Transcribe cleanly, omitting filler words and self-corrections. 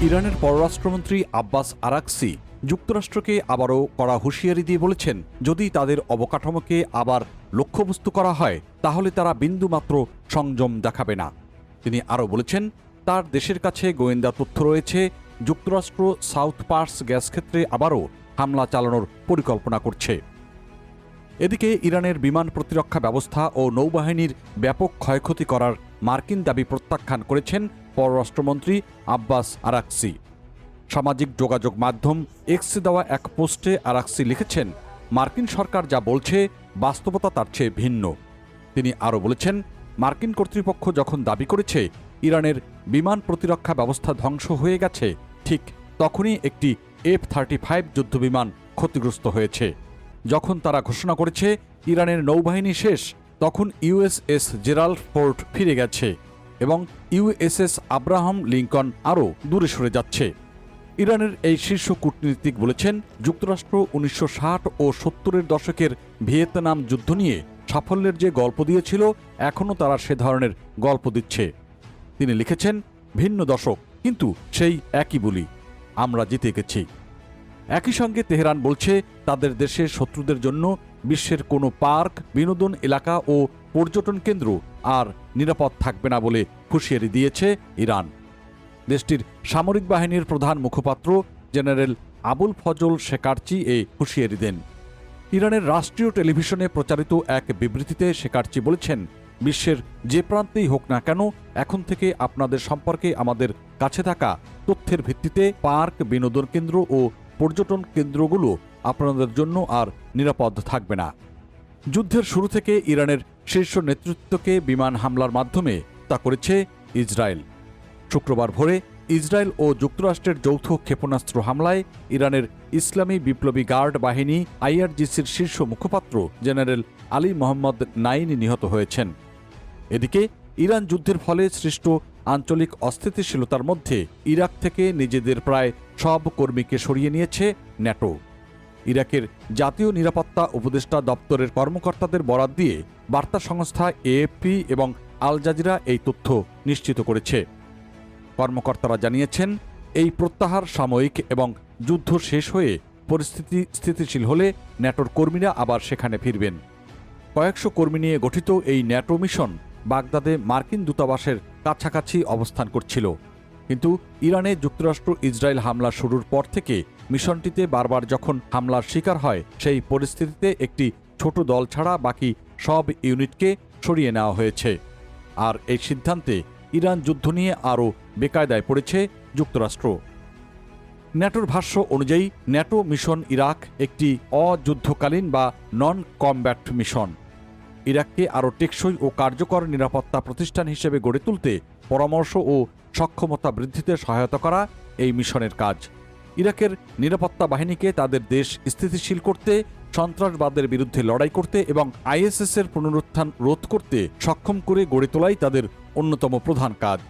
ইরানের পররাষ্ট্রমন্ত্রী আব্বাস আরাকসি যুক্তরাষ্ট্রকে আবারও কড়া হুঁশিয়ারি দিয়ে বলেছেন, যদি তাদের অবকাঠামোকে আবার লক্ষ্যবস্তু করা হয় তাহলে তারা বিন্দুমাত্র সংযম দেখাবে না। তিনি আরও বলেছেন, তার দেশের কাছে গোয়েন্দা তথ্য রয়েছে যুক্তরাষ্ট্র সাউথ পার্স গ্যাস ক্ষেত্রে আবারও হামলা চালানোর পরিকল্পনা করছে। এদিকে ইরানের বিমান প্রতিরক্ষা ব্যবস্থা ও নৌবাহিনীর ব্যাপক ক্ষয়ক্ষতি করার মার্কিন দাবি প্রত্যাখ্যান করেছেন পররাষ্ট্রমন্ত্রী আব্বাস আরাকসি। সামাজিক যোগাযোগ মাধ্যম এক্সে দেওয়া এক পোস্টে আরাকসি লিখেছেন, মার্কিন সরকার যা বলছে বাস্তবতা তার চেয়ে ভিন্ন। তিনি আরও বলেছেন, মার্কিন কর্তৃপক্ষ যখন দাবি করেছে ইরানের বিমান প্রতিরক্ষা ব্যবস্থা ধ্বংস হয়ে গেছে, ঠিক তখনই একটি F-35 যুদ্ধবিমান ক্ষতিগ্রস্ত হয়েছে। যখন তারা ঘোষণা করেছে ইরানের নৌবাহিনী শেষ, তখন USS জেরাল্ড ফোর্ড ফিরে গেছে এবং USS আব্রাহাম লিঙ্কন আরও দূরে সরে যাচ্ছে। ইরানের এই শীর্ষ কূটনীতিক বলেছেন, যুক্তরাষ্ট্র 1960 ও 70-এর দশকের ভিয়েতনাম যুদ্ধ নিয়ে সাফল্যের যে গল্প দিয়েছিল, এখনও তারা সে ধরনের গল্প দিচ্ছে। তিনি লিখেছেন, ভিন্ন দশক কিন্তু সেই একই বলি, আমরা জিতে গেছি। একই সঙ্গে তেহরান বলছে তাদের দেশের শত্রুদের জন্য বিশ্বের কোনো পার্ক, বিনোদন এলাকা ও পর্যটন কেন্দ্র আর নিরাপদ থাকবে না বলে হুঁশিয়ারি দিয়েছে ইরান। দেশটির সামরিক বাহিনীর প্রধান মুখপাত্র জেনারেল আবুল ফজল শেকারচি এ হুঁশিয়ারি দেন। ইরানের রাষ্ট্রীয় টেলিভিশনে প্রচারিত এক বিবৃতিতে শেকারচি বলেছেন, বিশ্বের যে প্রান্তেই হোক না কেন, এখন থেকে আপনাদের সম্পর্কে আমাদের কাছে থাকা তথ্যের ভিত্তিতে পার্ক, বিনোদন কেন্দ্র ও পর্যটন কেন্দ্রগুলো আপনাদের জন্য আর নিরাপদ থাকবে না। যুদ্ধের শুরু থেকে ইরানের শীর্ষ নেতৃত্বকে বিমান হামলার মাধ্যমে তা করেছে ইসরায়েল। শুক্রবার ভোরে ইসরায়েল ও যুক্তরাষ্ট্রের যৌথ ক্ষেপণাস্ত্র হামলায় ইরানের ইসলামী বিপ্লবী গার্ড বাহিনী IRGCর শীর্ষ মুখপাত্র জেনারেল আলী মোহাম্মদ নাইনি নিহত হয়েছেন। এদিকে ইরান যুদ্ধের ফলে সৃষ্ট আঞ্চলিক অস্থিতিশীলতার মধ্যে ইরাক থেকে নিজেদের প্রায় সব কর্মীকে সরিয়ে নিয়েছে ন্যাটো। ইরাকের জাতীয় নিরাপত্তা উপদেষ্টা দপ্তরের কর্মকর্তাদের বরাত দিয়ে বার্তা সংস্থা AFP এবং আল জাজিরা এই তথ্য নিশ্চিত করেছে। কর্মকর্তারা জানিয়েছেন, এই প্রত্যাহার সাময়িক এবং যুদ্ধ শেষ হয়ে পরিস্থিতি স্থিতিশীল হলে ন্যাটোর কর্মীরা আবার সেখানে ফিরবেন। কয়েকশো কর্মী নিয়ে গঠিত এই ন্যাটো মিশন বাগদাদে মার্কিন দূতাবাসের কাছাকাছি অবস্থান করছিল। কিন্তু ইরানে যুক্তরাষ্ট্র ইসরায়েল হামলা শুরুর পর থেকে মিশনটিতে বারবার যখন হামলার শিকার হয়, সেই পরিস্থিতিতে একটি ছোট দল ছাড়া বাকি সব ইউনিটকে সরিয়ে নেওয়া হয়েছে। আর এই সিদ্ধান্তে ইরান যুদ্ধ নিয়ে আরও বেকায়দায় পড়েছে যুক্তরাষ্ট্র। ন্যাটোর ভাষ্য অনুযায়ী ন্যাটো মিশন ইরাক একটি অযুদ্ধকালীন বা নন কমব্যাট মিশন। ইরাককে আরও টেকসই ও কার্যকর নিরাপত্তা প্রতিষ্ঠান হিসেবে গড়ে তুলতে পরামর্শ ও সক্ষমতা বৃদ্ধিতে সহায়তা করা এই মিশনের কাজ। ইরাকের নিরাপত্তা বাহিনীকে তাদের দেশ স্থিতিশীল করতে, সন্ত্রাসবাদের বিরুদ্ধে লড়াই করতে এবং ISIS-এর পুনরুত্থান রোধ করতে সক্ষম করে গড়ে তোলাই তাদের অন্যতম প্রধান কাজ।